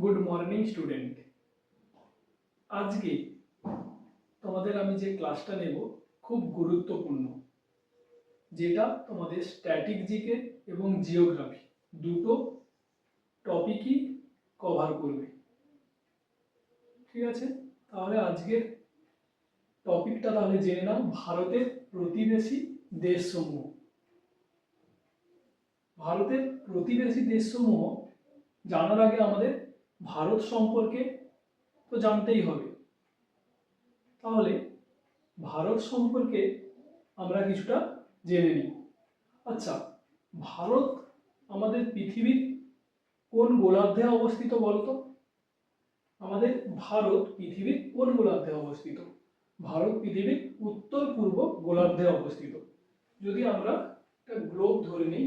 Good morning student. আজকে তোমাদের আমি যে ক্লাসটা নেব খুব গুরুত্বপূর্ণ, যেটা তোমাদের স্ট্যাটিক জিকে এবং জিওগ্রাফি দুটো টপিকই কভার করবে। ঠিক আছে, তাহলে আজকের টপিকটা তাহলে জেনে নাও, ভারতের প্রতিবেশী দেশসমূহ। ভারতের প্রতিবেশী দেশসমূহ জানার আগে আমাদের ভারত সম্পর্কে তো জানতেই হবে। তাহলে ভারত সম্পর্কে আমরা কিছুটা জেনে নিই। আচ্ছা, ভারত আমাদের পৃথিবীর কোন গোলার্ধে অবস্থিত বলতো? আমাদের ভারত পৃথিবীর কোন গোলার্ধে অবস্থিত? ভারত পৃথিবীর উত্তর পূর্ব গোলার্ধে অবস্থিত। যদি আমরা একটা গ্লোব ধরে নিই,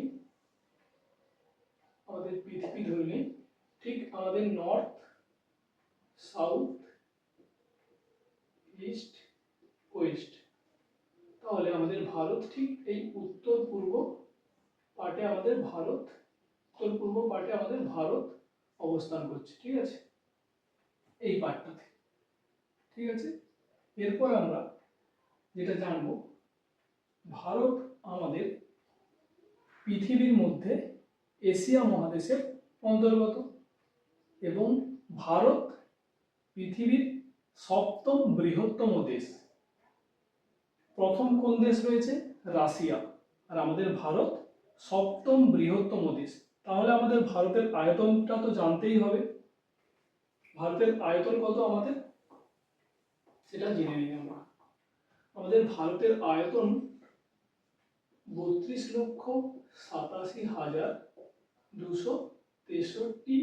আমাদের পৃথিবী ধরে নিই, ঠিক আমাদের নর্থ, সাউথ, ইস্ট, ওয়েস্ট, তাহলে আমাদের ভারত ঠিক এই উত্তর পূর্ব পার্টে আমাদের ভারত অবস্থান করছে। ঠিক আছে, এই পার্টটাতে। ঠিক আছে, এরপর আমরা যেটা জানব, ভারত আমাদের পৃথিবীর মধ্যে এশিয়া মহাদেশের অন্তর্গত এবং ভারত পৃথিবীর সপ্তম বৃহত্তম দেশ। প্রথম কোন দেশ রয়েছে? রাশিয়া। আর আমাদের ভারত সপ্তম বৃহত্তম দেশ। তাহলে আমাদের ভারতের আয়তনটা তো জানতেই হবে। ভারতের আয়তন কত আমাদের সেটা জেনে নিই আমরা। আমাদের ভারতের আয়তন 32,87,263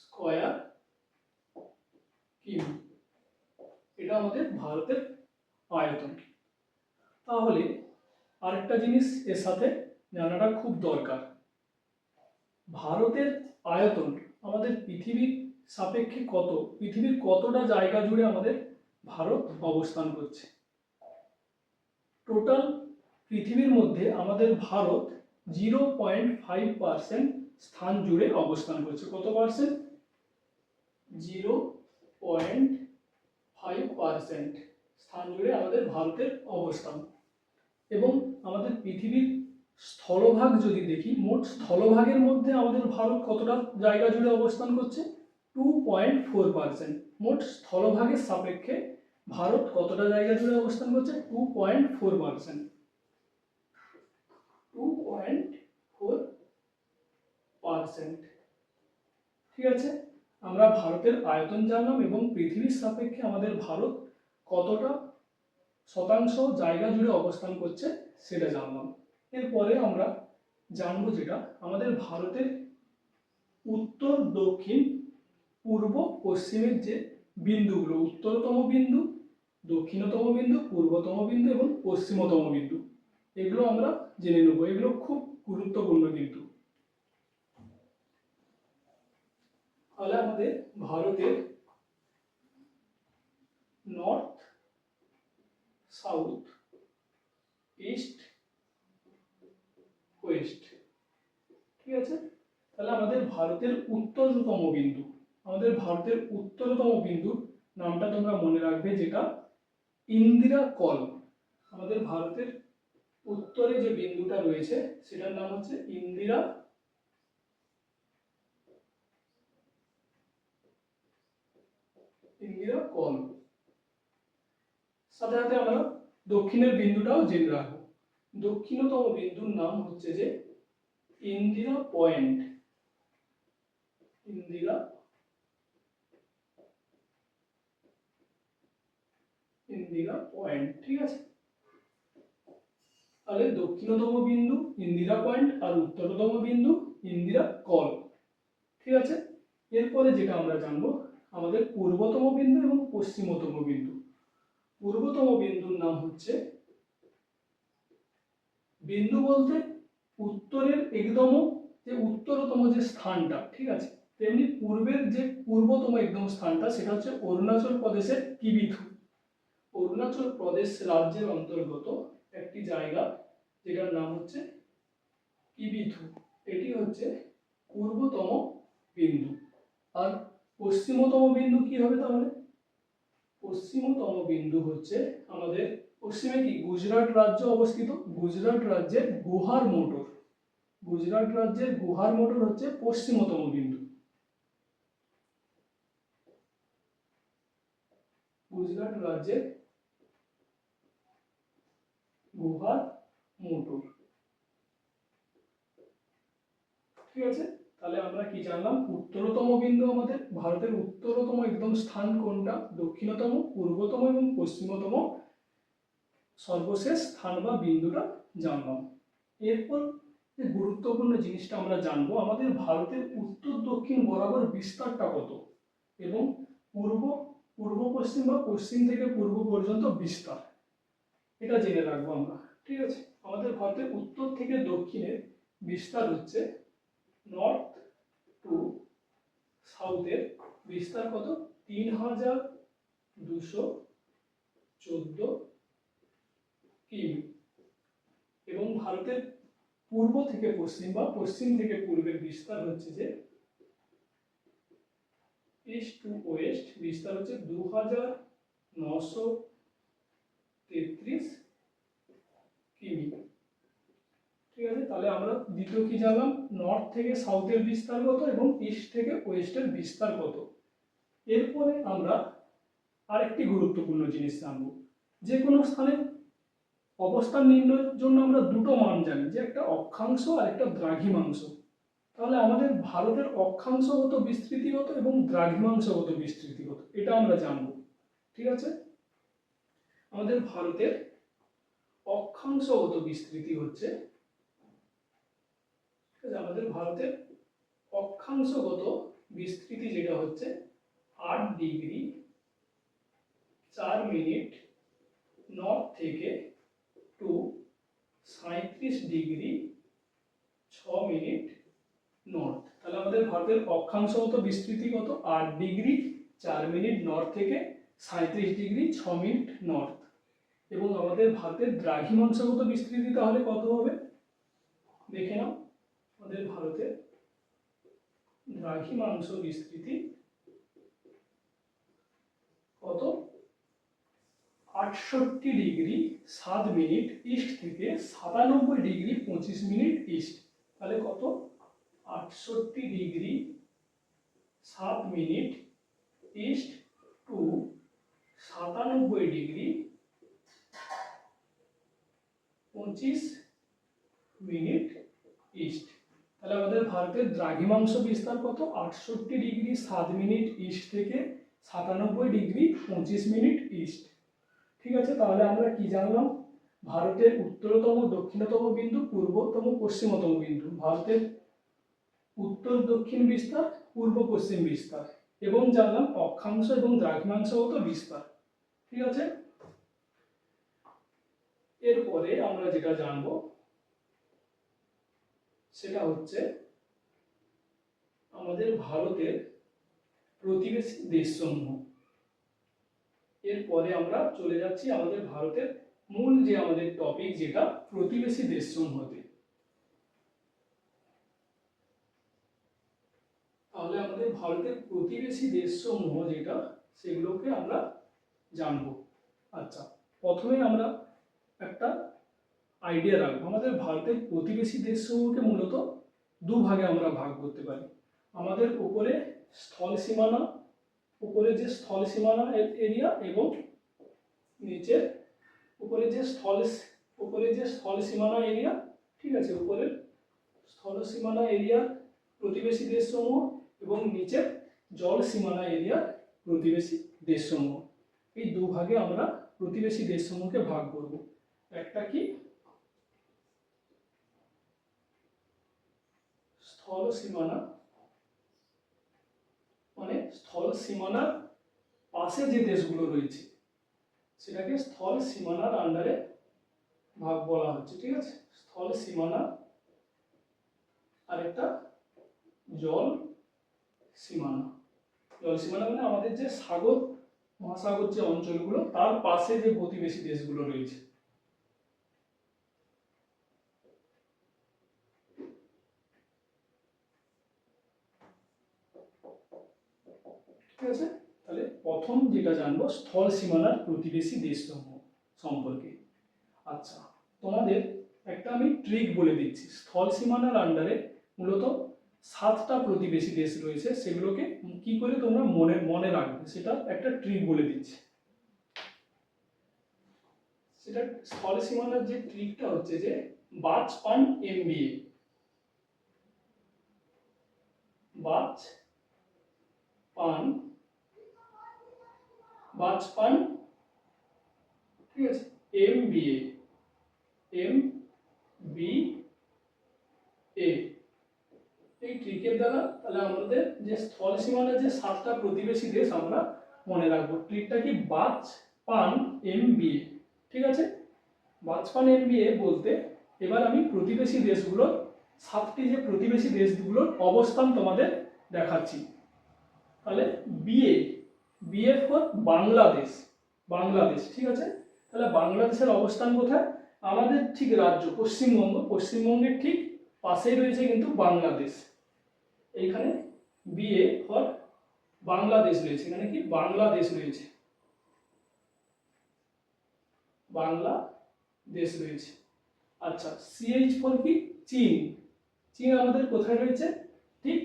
স্কয়ার কিমি। এটা আমাদের ভারতের আয়তন। তাহলে আরেকটা জিনিস এর সাথে জানাটা খুব দরকার, ভারতের আয়তন আমাদের পৃথিবীর সাপেক্ষে কত, পৃথিবীর কতটা জায়গা জুড়ে আমাদের ভারত অবস্থান করছে। টোটাল পৃথিবীর মধ্যে আমাদের ভারত 0.5% স্থান জুড়ে অবস্থান করছে। কত পার্সেন্ট? 0.5% স্থান জুড়ে আমাদের ভারতের অবস্থান। এবং আমাদের পৃথিবীর স্থলভাগ যদি দেখি, মোট স্থলভাগের মধ্যে আমাদের ভারত কতটা জায়গা জুড়ে অবস্থান করছে? 2.4%। মোট স্থলভাগের সাপেক্ষে ভারত কতটা জায়গা জুড়ে অবস্থান করছে? 2.4%। 2.4%। ঠিক আছে, আমরা ভারতের আয়তন জানলাম এবং পৃথিবীর সাপেক্ষে আমাদের ভারত কতটা শতাংশ জায়গা জুড়ে অবস্থান করছে সেটা জানলাম। এরপরে আমরা জানবো যেটা আমাদের ভারতের উত্তর, দক্ষিণ, পূর্ব, পশ্চিমের যে বিন্দুগুলো, উত্তরতম বিন্দু, দক্ষিণতম বিন্দু, পূর্বতম বিন্দু এবং পশ্চিমতম বিন্দু, এগুলো আমরা জেনে নেব। এগুলো খুব গুরুত্বপূর্ণ কিন্তু। তাহলে আমাদের ভারতের নর্থ, সাউথ, ইস্ট, ওয়েস্ট। ঠিক আছে, তাহলে আমাদের ভারতের উত্তরতম বিন্দু, আমাদের ভারতের উত্তরতম বিন্দুর নামটা তোমরা মনে রাখবে, যেটা ইন্দিরা কল। আমাদের ভারতের উত্তরে যে বিন্দুটা রয়েছে সেটার নাম হচ্ছে ইন্দিরা কল। সাথে সাথে আমরা দক্ষিণের বিন্দুটাও জেনে রাখবো। দক্ষিণতম বিন্দুর নাম হচ্ছে যে ইন্দিরা পয়েন্ট। ইন্দিরা পয়েন্ট। ঠিক আছে, তাহলে দক্ষিণতম বিন্দু ইন্দিরা পয়েন্ট আর উত্তরতম বিন্দু ইন্দিরা কল। ঠিক আছে, এরপরে যেটা আমরা জানবো, আমাদের পূর্বতম বিন্দু এবং পশ্চিমতম বিন্দু। পূর্বতম বিন্দুর নাম হচ্ছে, বিন্দু বলতে উত্তরের একদম যে উত্তরতম যে স্থানটা, ঠিক আছে, তেমনি পূর্বের যে পূর্বতম একদম স্থানটা, সেটা হচ্ছে অরুণাচল প্রদেশের কিবিথু। অরুণাচল প্রদেশ রাজ্যের অন্তর্গত একটি জায়গা যেটার নাম হচ্ছে কিবিথু। এটি হচ্ছে পূর্বতম বিন্দু। আর পশ্চিমতম বিন্দু কি হবে তাহলে? পশ্চিমতম বিন্দু হচ্ছে আমাদের পশ্চিমে কি গুজরাট রাজ্য অবস্থিত, গুজরাট রাজ্যের গুহার মোটর, গুজরাট রাজ্যের গুহার মোটর হচ্ছে পশ্চিমতম বিন্দু, গুজরাট রাজ্যের গুহার মোটর। ঠিক আছে, তাহলে আমরা কি জানলাম? উত্তরতম বিন্দু আমাদের ভারতের উত্তরতম একদম স্থান কোনটা, দক্ষিণতম, পূর্বতম এবং পশ্চিমতম সর্বশেষ স্থান বা বিন্দুটা জানলাম। এরপর যে গুরুত্বপূর্ণ জিনিসটা আমরা জানবো, আমাদের ভারতের উত্তর দক্ষিণ বরাবর বিস্তারটা কত এবং পূর্ব পূর্ব পশ্চিম বা পশ্চিম থেকে পূর্ব পর্যন্ত বিস্তার, এটা জেনে রাখবো আমরা। ঠিক আছে, আমাদের ভারতের উত্তর থেকে দক্ষিণের বিস্তার হচ্ছে নর্থ টু সাউথের বিস্তার কত? 3214 কিমি। এবং ভারতের পূর্ব থেকে পশ্চিম বা পশ্চিম থেকে পূর্বের বিস্তার হচ্ছে যে ইস্ট টু ওয়েস্ট বিস্তার হচ্ছে 2933 কিমি। ঠিক আছে, তাহলে আমরা দ্বিতীয় কি জানলাম? নর্থ থেকে সাউথের বিস্তার কত এবং ইস্ট থেকে ওয়েস্টের বিস্তার কত। এরপরে আমরা আরেকটি গুরুত্বপূর্ণ জিনিস জানবো, যে কোনো স্থানের অবস্থান নির্ণয়ের জন্য আমরা দুটো মান জানি, যে একটা অক্ষাংশ আর একটা দ্রাঘিমাংশ। তাহলে আমাদের ভারতের অক্ষাংশগত বিস্তৃতিগত এবং দ্রাঘিমাংশগত বিস্তৃতিগত, এটা আমরা জানবো। ঠিক আছে, আমাদের ভারতের অক্ষাংশগত বিস্তৃতি হচ্ছে, আমাদের ভারতের অক্ষাংশগত বিস্তৃতি যেটা হচ্ছে 8 ডিগ্রি 4 মিনিট নর্থ থেকে টু 37 ডিগ্রি 6 মিনিট নর্থ। তাহলে আমাদের ভারতের অক্ষাংশগত বিস্তৃতি কত? 8 ডিগ্রি 4 মিনিট নর্থ থেকে 37 ডিগ্রি 6 মিনিট নর্থ। এবং আমাদের ভারতের দ্রাঘিমাংশগত বিস্তৃতি তাহলে কত হবে দেখে নাও। আমাদের ভারতের দ্রাঘিমাংশ বিস্তৃতি কত? 68 ডিগ্রি 7 মিনিট ইস্ট থেকে 97 ডিগ্রি 25 মিনিট ইস্ট। তাহলে কত? 68 degree 7 minute east two 97 degree 25 minute east. তাহলে আমাদের ভারতের দ্রাঘিমাংশ বিস্তার কত? 68 ডিগ্রি 7 মিনিট ইস্ট থেকে 97 ডিগ্রি 25 মিনিট ইস্ট। ঠিক আছে, তাহলে আমরা কি জানলাম? ভারতের উত্তরতম দক্ষিণতম বিন্দু, পূর্বতম পশ্চিমতম বিন্দু, ভারতের উত্তর দক্ষিণ বিস্তার, পূর্ব পশ্চিম বিস্তার, এবং জানলাম অক্ষাংশ এবং দ্রাঘিমাংশগত বিস্তার। ঠিক আছে, এরপরে আমরা যেটা জানবো সেটা হচ্ছে আমাদের ভারতের প্রতিবেশী দেশসমূহ। এরপরে আমরা চলে যাচ্ছি আমাদের ভারতের মূল যে আমাদের টপিক, যেটা প্রতিবেশী দেশসমূহতে। তাহলে আমাদের ভারতের প্রতিবেশী দেশসমূহ যেটা, সেগুলোকে আমরা জানবো। আচ্ছা, প্রথমে আমরা একটা আইডিয়া রাখবো। আমাদের ভারতের প্রতিবেশী দেশসমূহকে মূলত দুভাগে আমরা ভাগ করতে পারি। আমাদের উপরে স্থল সীমানা, উপরে যে স্থল সীমানা এরিয়া, এবং নিচের উপরে যে স্থল সীমানা এরিয়া। ঠিক আছে, উপরের স্থল সীমানা এরিয়ার প্রতিবেশী দেশসমূহ এবং নিচের জল সীমানা এরিয়ার প্রতিবেশী দেশসমূহ। এই দুভাগে আমরা প্রতিবেশী দেশসমূহকে ভাগ করব। একটা কি স্থল সীমানা, মানে স্থল সীমানার পাশে যে দেশগুলো রয়েছে সেটাকে স্থল সীমানার আন্ডারে ভাগ বলা হচ্ছে। ঠিক আছে, স্থল সীমানা, আর একটা জল সীমানা। জল সীমানা মানে আমাদের যে সাগর মহাসাগর যে অঞ্চলগুলো, তার পাশে যে প্রতিবেশী দেশগুলো রয়েছে। ঠিক আছে। তাহলে প্রথম যেটা জানবো স্থল সীমানার প্রতিবেশী দেশসমূহ সম্পর্কে। আচ্ছা, তোমাদের একটা আমি ট্রিক বলে দিচ্ছি। স্থল সীমানার আন্ডারে মূলত 7টা প্রতিবেশী দেশ রয়েছে, সেগুলোকে কি করে তোমরা মনে মনে রাখবে সেটা একটা ট্রিক বলে দিচ্ছি। সেটা স্থল সীমানার যে ট্রিকটা হচ্ছে যে বাচপান এমবিএ, বাচপান, ঠিক আছে, এমবিএ, এই ট্রিকের দ্বারা তাহলে আমাদের যে স্থল সীমানার যে 7টা প্রতিবেশী দেশ আমরা মনে রাখবো। ট্রিকটা কি বাচপান এমবিএ, ঠিক আছে। বাচপান এমবিএ বলতে এবার আমি প্রতিবেশী দেশগুলোর 7টি যে প্রতিবেশী দেশগুলোর অবস্থান তোমাদের দেখাচ্ছি। তাহলে বিএ ফর বাংলাদেশ, ঠিক আছে। তাহলে বাংলাদেশের অবস্থান কোথায়? আমাদের ঠিক রাজ্য পশ্চিমবঙ্গের ঠিক পাশেই রয়েছে কিন্তু বাংলাদেশ। এইখানে বিএ ফর বাংলাদেশ রয়েছে, এখানে কি বাংলাদেশ রয়েছে, আচ্ছা। সিএইচ ফর কি চীন আমাদের কোথায় রয়েছে? ঠিক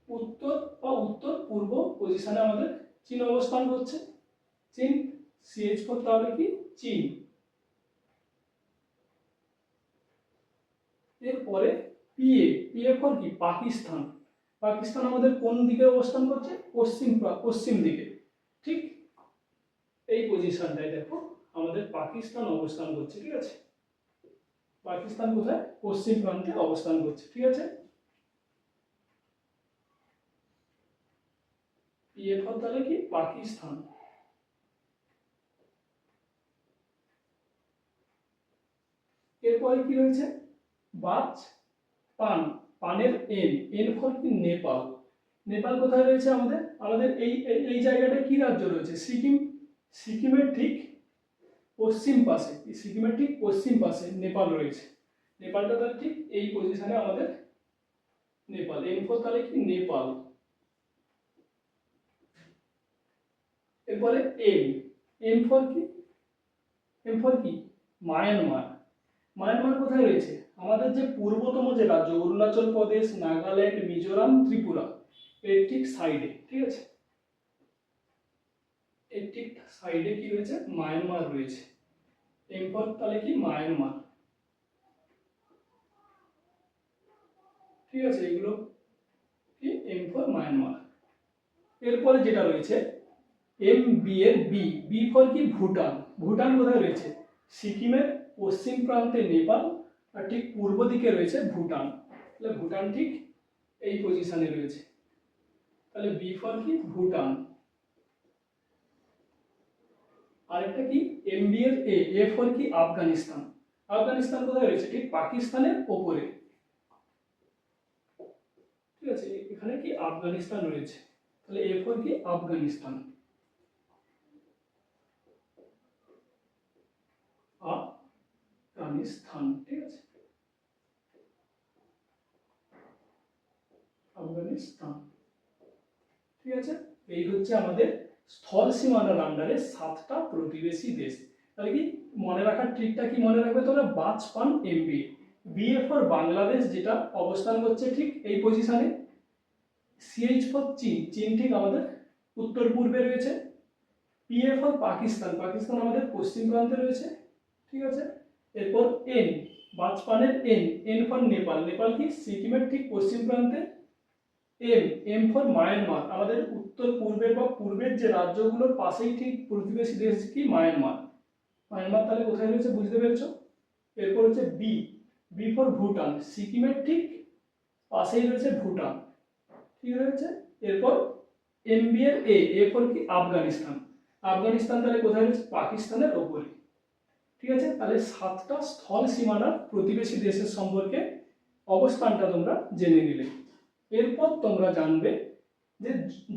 উত্তর পূর্ব পজিশনে আমাদের চীন অবস্থান করছে। সিএইচ ফর তাহলে কি চীন। এরপরে পিএ ফর কি পাকিস্তান আমাদের কোন দিকে অবস্থান করছে? পশ্চিম দিকে, ঠিক এই পজিশনটায় দেখো আমাদের পাকিস্তান অবস্থান করছে, ঠিক আছে। পাকিস্তান কোথায়? পশ্চিম প্রান্তে অবস্থান করছে, ঠিক আছে। পিএ ফর তাহলে কি পাকিস্তান। এরপরে কি রয়েছে? পানের এন ফর কি নেপাল কোথায় রয়েছে? আমাদের এই জায়গাটা কি রাজ্য রয়েছে? সিকিমের ঠিক পশ্চিম পাশে নেপাল রয়েছে। নেপালটা তাহলে ঠিক এই পজিশনে আমাদের নেপাল। এন ফর তাহলে কি নেপাল। এরপরে এম ফর কি মায়ানমার কোথায় রয়েছে? আমাদের যে পূর্বতম যে রাজ্য অরুণাচল প্রদেশ, নাগাল্যান্ড, মিজোরাম, ত্রিপুরা, এর ঠিক সাইডে, ঠিক আছে। এর ঠিক সাইডে কি রয়েছে? মায়ানমার রয়েছে। এম ফর তাহলে কি মায়ানমার, ঠিক আছে। এগুলো কি এম ফর মায়ানমার। এরপরে যেটা রয়েছে এম বি এর বি ফর কি ভুটান কোথায় রয়েছে? সিকিমের পশ্চিম প্রান্তে নেপাল আর ঠিক পূর্ব দিকে রয়েছে ভুটান। তাহলে ভুটান ঠিক এই পজিশনে রয়েছে, তাহলে বি ফর কি ভুটান। আরেকটা কি এম বি এর এ ফর কি আফগানিস্তান কোথায় রয়েছে? ঠিক পাকিস্তানের ওপরে, ঠিক আছে। এখানে কি আফগানিস্তান রয়েছে, তাহলে এ ফর কি আফগানিস্তান, ঠিক আছে। আফগানিস্তান, ঠিক আছে। এই হচ্ছে আমাদের স্থল সীমানার আন্ডারে 7টা প্রতিবেশী দেশ। তাহলে কি মনে রাখার ট্রিকটা কি মনে রাখবে তোমরা? Bachpan MB, BA for Bangladesh যেটা অবস্থান করছে ঠিক এই পজিশনে। সিএইচ ফর চীন ঠিক আমাদের উত্তর পূর্বে রয়েছে। পিএ ফর পাকিস্তান আমাদের পশ্চিম প্রান্তে রয়েছে, ঠিক আছে। এরপর বাচপানের এন ফর নেপাল কি সিকিমের ঠিক পশ্চিম প্রান্তে। এম ফর মায়ানমার আমাদের উত্তর পূর্বের বা পূর্বের যে রাজ্যগুলোর পাশেই ঠিক প্রতিবেশী দেশ কি মায়ানমার। তাহলে কোথায় রয়েছে বুঝতে পেরেছো। এরপর হচ্ছে বি ফর ভুটান, সিকিমের ঠিক পাশেই রয়েছে ভুটান, ঠিক রয়েছে। এরপর এমবি এর এ ফর কি আফগানিস্তান তাহলে কোথায় রয়েছে? পাকিস্তানের ওপরে, ঠিক আছে। তাহলে 7টা স্থল সীমানার প্রতিবেশী দেশের সম্পর্কে অবস্থানটা তোমরা জেনে নিলে। এরপর তোমরা জানবে যে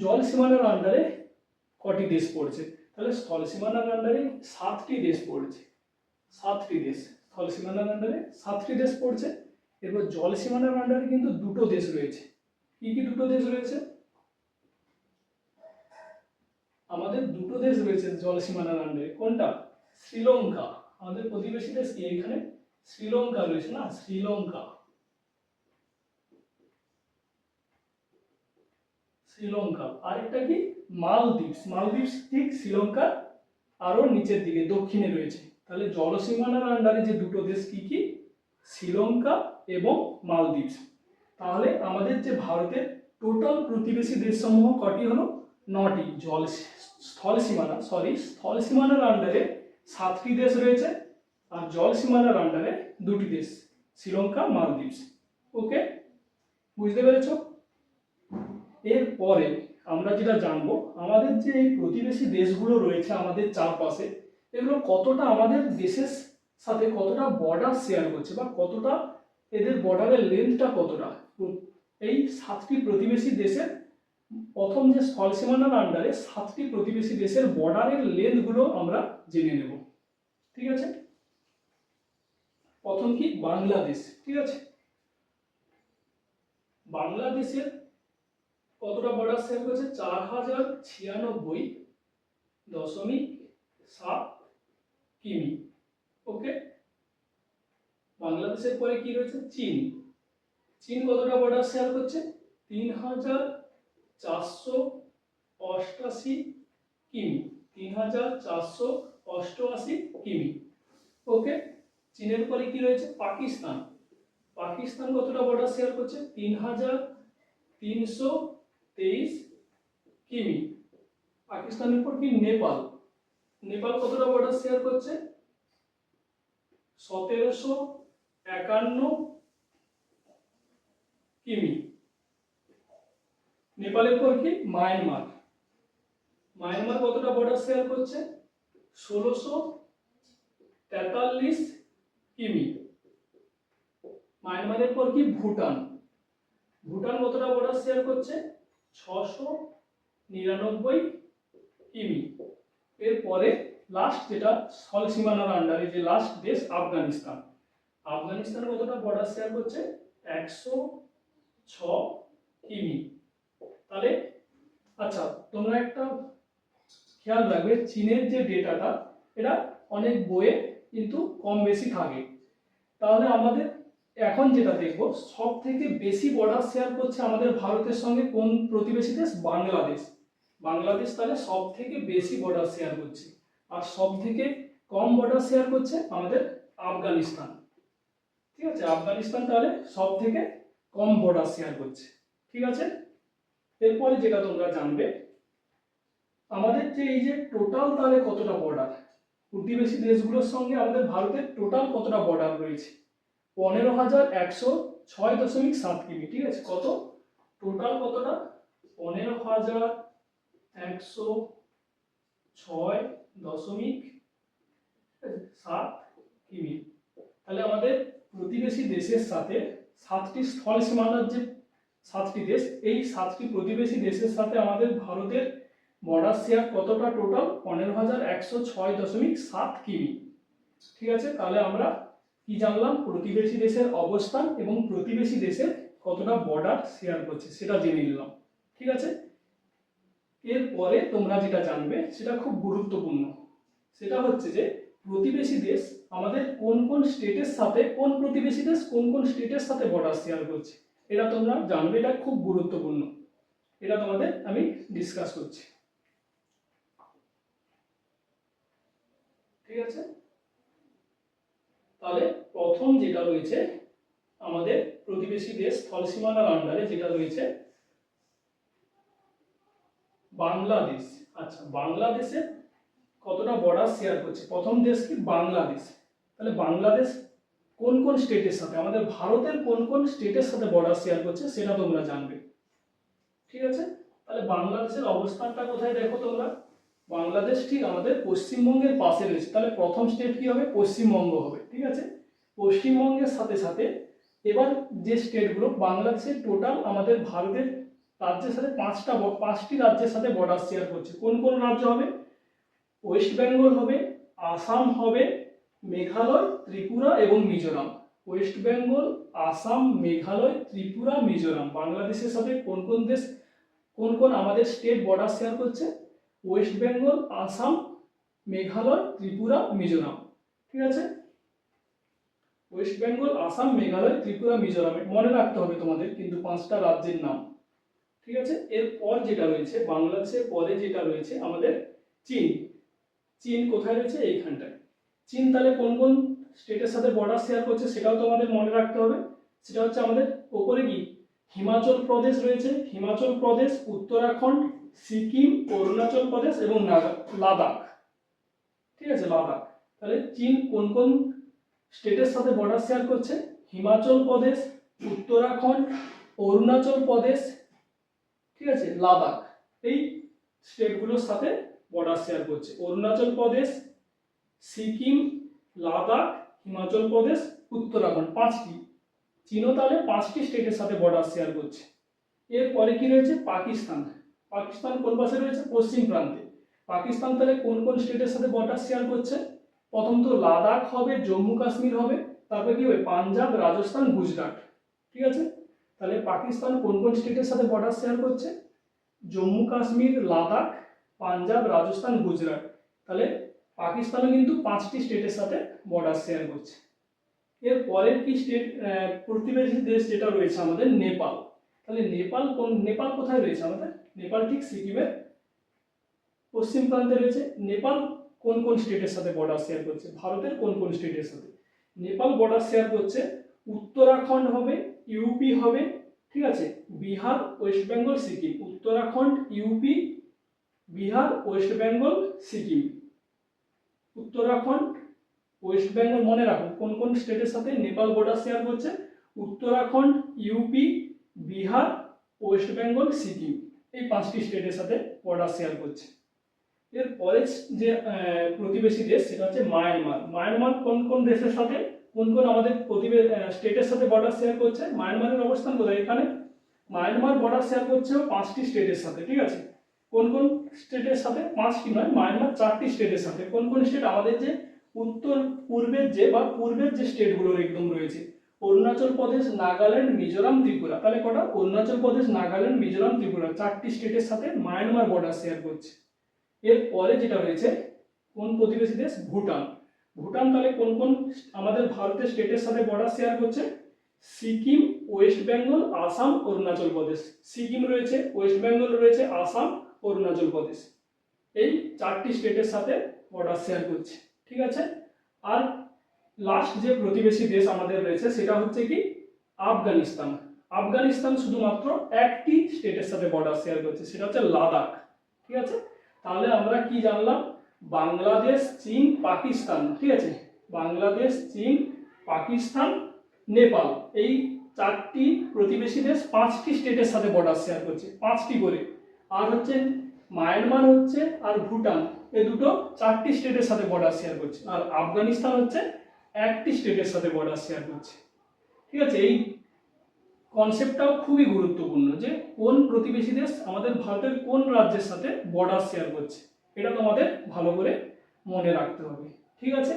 জল সীমানার আন্ডারে কটি দেশ পড়ছে। তাহলে স্থল সীমানার আন্ডারে 7টি দেশ পড়ছে, স্থল সীমানার আন্ডারে 7টি দেশ পড়ছে। এরপর জল সীমানার আন্ডারে কিন্তু দুটো দেশ রয়েছে। কি দুটো দেশ রয়েছে? আমাদের দুটো দেশ রয়েছে জল সীমানার আন্ডারে, কোনটা? শ্রীলঙ্কা, আমাদের প্রতিবেশী দেশ কি এখানে শ্রীলঙ্কা রয়েছে না, শ্রীলঙ্কা, শ্রীলঙ্কা। আরেকটা কি মালদ্বীপ, মালদ্বীপ ঠিক শ্রীলঙ্কার আরো নিচের দিকে দক্ষিণে রয়েছে। তাহলে জলসীমানার আন্ডারে যে দুটো দেশ কি কি, শ্রীলঙ্কা এবং মালদ্বীপ। তাহলে আমাদের যে ভারতের টোটাল প্রতিবেশী দেশসমূহ কটি হলো? 9টি। স্থল সীমানার আন্ডারে 7টি দেশ রয়েছে, আর জল সীমানার আন্ডারে 2টি দেশ, শ্রীলঙ্কা, মালদ্বীপ। ওকে, বুঝতে পেরেছ? এরপরে আমরা যেটা জানবো, আমাদের যে এই প্রতিবেশী দেশগুলো রয়েছে আমাদের চারপাশে, এগুলো কতটা আমাদের দেশের সাথে কতটা বর্ডার শেয়ার করছে, বা কতটা এদের বর্ডারের লেন্থটা কতটা। এই 7টি প্রতিবেশী দেশের প্রথম যে স্থল সীমানার আন্ডারে 7টি প্রতিবেশী দেশের বর্ডারের লেন্থগুলো আমরা জেনে নেব। ঠিক আছে, প্রথম কি বাংলাদেশ। ঠিক আছে, বাংলাদেশের কতটা বর্ডার শেয়ার করেছে? 4096.7 কিমি। ওকে, বাংলাদেশের পরে কি রয়েছে? চীন। চীন কতটা বর্ডার শেয়ার করছে? 3488 কিমি, 3488 কিমি। ওকে, চীনের পরে কি রয়েছে? পাকিস্তান। পাকিস্তান কতটা বর্ডার শেয়ার করছে? 3323 কিমি। পাকিস্তানের পর কি নেপাল। নেপাল কতটা বর্ডার শেয়ার করছে? 1751 কিমি। নেপালের পর কি মায়ানমার। মায়ানমার কতটা বর্ডার শেয়ার করছে? 1643 কিমি। মায়ানমারের পর কি ভুটান। ভুটান কতটা বর্ডার শেয়ার করছে? 699 কিমি। এরপরে লাস্ট যেটা স্থল সীমানার আন্ডারে যে লাস্ট দেশ আফগানিস্তান। আফগানিস্তান কতটা বর্ডার শেয়ার করছে? 106 কিমি। তাহলে আচ্ছা, তোমরা একটা খেয়াল রাখবে, চীনের যে ডেটাটা এটা অনেক বইয়ে কিন্তু কম বেশি থাকে। তাহলে আমাদের এখন যেটা দেখবো, সব থেকে বেশি বর্ডার শেয়ার করছে আমাদের ভারতের সঙ্গে কোন প্রতিবেশী দেশ? বাংলাদেশ। বাংলাদেশ তাহলে সব থেকে বেশি বর্ডার শেয়ার করছে। আর সব থেকে কম বর্ডার শেয়ার করছে আমাদের আফগানিস্তান। ঠিক আছে, আফগানিস্তান তাহলে সব থেকে কম বর্ডার শেয়ার করছে। ঠিক আছে, এরপরে যেটা তোমরা জানবে, আমাদের যে এই যে টোটাল তাহলে কতটা বর্ডার, প্রতিবেশী দেশগুলোর সঙ্গে আমাদের ভারতের টোটাল কতটা বর্ডার রয়েছে? 15,106.7 কিমি। ঠিক আছে, কত টোটাল কতটা? 15,106.7 কিমি। তাহলে আমাদের প্রতিবেশী দেশের সাথে 7টি স্থল সীমানার যে 7টি দেশ, এই 7টি প্রতিবেশী দেশের সাথে আমাদের ভারতের বর্ডার শেয়ার কতটা? টোটাল 15,106.7 কিমি। ঠিক আছে, তাহলে আমরা কি জানলাম? প্রতিবেশী দেশের অবস্থান এবং প্রতিবেশী দেশের কতটা বর্ডার শেয়ার করছে সেটা জেনে নিলাম। ঠিক আছে, এরপরে তোমরা যেটা জানবে সেটা খুব গুরুত্বপূর্ণ, সেটা হচ্ছে যে প্রতিবেশী দেশ আমাদের কোন কোন স্টেটের সাথে, কোন প্রতিবেশী দেশ কোন কোন স্টেটের সাথে বর্ডার শেয়ার করছে, এটা তোমরা জানবে। এটা খুব গুরুত্বপূর্ণ, এটা তোমাদের আমি ডিসকাস করছি। ঠিক আছে, তাহলে প্রথম যেটা রয়েছে আমাদের প্রতিবেশী দেশ স্থল সীমানার আন্ডারে যেটা রয়েছে বাংলাদেশ। আচ্ছা, বাংলাদেশের কতটা বর্ডার শেয়ার করছে? প্রথম দেশ কি? বাংলাদেশ। তাহলে বাংলাদেশ কোন কোন স্টেটের সাথে, আমাদের ভারতের কোন কোন স্টেটের সাথে বর্ডার শেয়ার করছে সেটা তোমরা জানবে। ঠিক আছে, তাহলে বাংলাদেশের অবস্থানটা কোথায় দেখো তোমরা? বাংলাদেশ ঠিক আমাদের পশ্চিমবঙ্গের পাশে রয়েছে। তাহলে প্রথম স্টেট কি হবে? পশ্চিমবঙ্গ হবে। ঠিক আছে, পশ্চিমবঙ্গের সাথে সাথে এবার যে স্টেটগুলো, বাংলাদেশের টোটাল আমাদের ভারতের রাজ্যের সাথে 5টি রাজ্যের সাথে বর্ডার শেয়ার করছে। কোন কোন রাজ্য হবে? ওয়েস্ট বেঙ্গল হবে, আসাম হবে, মেঘালয়, ত্রিপুরা এবং মিজোরাম। ওয়েস্ট বেঙ্গল, আসাম, মেঘালয়, ত্রিপুরা, মিজোরাম। বাংলাদেশের সাথে কোন কোন দেশ, কোন কোন আমাদের স্টেট বর্ডার শেয়ার করছে? ওয়েস্ট বেঙ্গল, আসাম, মেঘালয়, ত্রিপুরা, মিজোরাম। ঠিক আছে, ওয়েস্ট বেঙ্গল, আসাম, মেঘালয়, ত্রিপুরা, মিজোরাম মনে রাখতে হবে তোমাদের কিন্তু 5টা রাজ্যের নাম। ঠিক আছে, এরপর যেটা রয়েছে বাংলাদেশের পরে যেটা রয়েছে আমাদের চীন। চীন কোথায় রয়েছে? এইখানটায়। চীন তাহলে কোন কোন স্টেটের সাথে বর্ডার শেয়ার করছে সেটাও তোমাদের মনে রাখতে হবে। সেটা হচ্ছে আমাদের ওপরে কি হিমাচল প্রদেশ রয়েছে, হিমাচল প্রদেশ, উত্তরাখণ্ড, সিকিম, অরুণাচল প্রদেশ এবং লাদাখ। ঠিক আছে, লাদাখ। তাহলে চীন কোন কোন স্টেটের সাথে বর্ডার শেয়ার করছে? হিমাচল প্রদেশ, উত্তরাখণ্ড, অরুণাচল প্রদেশ, ঠিক আছে, লাদাখ, এই স্টেটগুলোর সাথে বর্ডার শেয়ার করছে। অরুণাচল প্রদেশ, সিকিম, লাদাখ, হিমাচল প্রদেশ, উত্তরাখণ্ড, 5টি। চীনও তাহলে 5টি স্টেটের সাথে বর্ডার শেয়ার করছে। এরপরে কি রয়েছে? পাকিস্তান। পাকিস্তান কোন পাশে রয়েছে? পশ্চিম প্রান্তে। পাকিস্তান তাহলে কোন কোন স্টেটের সাথে বর্ডার শেয়ার করছে? প্রথম তো লাদাখ হবে, জম্মু কাশ্মীর হবে, তারপরে কি হবে? পাঞ্জাব, রাজস্থান, গুজরাট। ঠিক আছে, তাহলে পাকিস্তান কোন কোন স্টেটের সাথে বর্ডার শেয়ার করছে? জম্মু কাশ্মীর, লাদাখ, পাঞ্জাব, রাজস্থান, গুজরাট। তাহলে পাকিস্তানও কিন্তু 5টি স্টেটের সাথে বর্ডার শেয়ার করছে। এর পরের কি স্টেট প্রতিবেশী দেশ যেটা রয়েছে আমাদের নেপাল। তাহলে নেপাল কোথায় রয়েছে আমাদের? নেপাল ঠিক সিকিমের পশ্চিম প্রান্তে রয়েছে। নেপাল কোন কোন স্টেটের সাথে বর্ডার শেয়ার করছে? ভারতের কোন কোন স্টেটের সাথে? নেপাল বর্ডার শেয়ার করছে উত্তরাখণ্ড হবে, ইউপি হবে, ঠিক আছে, Bihar, West Bengal, Sikkim. Uttarakhand, UP, Bihar, West Bengal, Sikkim. Uttarakhand, West Bengal মনে রাখো কোন কোন স্টেটের সাথে নেপাল বর্ডার শেয়ার করছে? উত্তরাখণ্ড, ইউপি, বিহার, ওয়েস্ট বেঙ্গল, সিকিম, এই 5টি স্টেটের সাথে বর্ডার শেয়ার করছে। এরপরে যে প্রতিবেশী দেশ সেটা হচ্ছে মায়ানমার। মায়ানমার কোন কোন দেশের সাথে, কোন কোন আমাদের স্টেটের সাথে বর্ডার শেয়ার করছে? মায়ানমারের অবস্থান কোথায়? এখানে। মায়ানমার বর্ডার শেয়ার করছে 5টি স্টেটের সাথে। ঠিক আছে, কোন কোন স্টেটের সাথে? 5টি নয়, মায়ানমার 4টি স্টেটের সাথে। কোন কোন স্টেট? আমাদের যে পূর্বের যে স্টেটগুলো একদম রয়েছে, অরুণাচল প্রদেশ, নাগাল্যান্ড, মিজোরাম, ত্রিপুরা। তাহলে কটা? অরুণাচল প্রদেশ, নাগাল্যান্ড, মিজোরাম, ত্রিপুরা, 4টি স্টেটের সাথে মায়ানমার বর্ডার শেয়ার করছে। এরপরে যেটা রয়েছে কোন প্রতিবেশী দেশ? ভুটান। ভুটান তাহলে কোন কোন আমাদের ভারতের স্টেটের সাথে বর্ডার শেয়ার করছে? সিকিম, ওয়েস্ট বেঙ্গল, আসাম, অরুণাচল প্রদেশ। সিকিম রয়েছে, ওয়েস্ট বেঙ্গল রয়েছে, আসাম, অরুণাচল প্রদেশ, এই 4টি স্টেটের সাথে বর্ডার শেয়ার করছে। ঠিক আছে, আর লাস্ট যে প্রতিবেশী দেশ আমাদের রয়েছে সেটা হচ্ছে কি? আফগানিস্তান। আফগানিস্তান শুধুমাত্র 1টি স্টেটের সাথে বর্ডার শেয়ার করছে, সেটা হচ্ছে লাদাখ। ঠিক আছে, তাহলে আমরা কি জানলাম? বাংলাদেশ, চীন, পাকিস্তান, ঠিক আছে, বাংলাদেশ, চীন, পাকিস্তান, নেপাল, এই 4টি প্রতিবেশী দেশ 5টি স্টেটের সাথে বর্ডার শেয়ার করছে, 5টি করে। আর হচ্ছে মায়ানমার হচ্ছে আর ভুটান, এই দুটো 4টি স্টেটের সাথে বর্ডার শেয়ার করছে। আর আফগানিস্তান হচ্ছে 1টি স্টেটের সাথে বর্ডার শেয়ার করছে। ঠিক আছে, এই কনসেপ্টটাও খুবই গুরুত্বপূর্ণ যে কোন প্রতিবেশী দেশ আমাদের ভারতের কোন রাজ্যের সাথে বর্ডার শেয়ার করছে, এটা তোমাদের ভালো করে মনে রাখতে হবে। ঠিক আছে,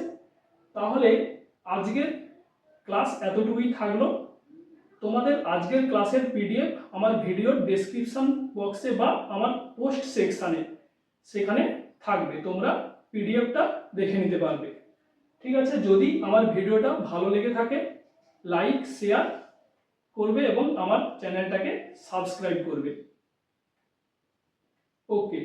তাহলে আজকের ক্লাস এতটুকুই থাকলো। তোমাদের আজকের ক্লাসের পিডিএফ আমার ভিডিওর ডেসক্রিপশন বক্সে বা আমার পোস্ট সেকশানে সেখানে থাকবে, তোমরা পিডিএফটা দেখে নিতে পারবে। ঠিক আছে, যদি আমার ভিডিওটা ভালো লেগে থাকে লাইক শেয়ার করবে এবং আমার চ্যানেলটাকে সাবস্ক্রাইব করবে। ওকে।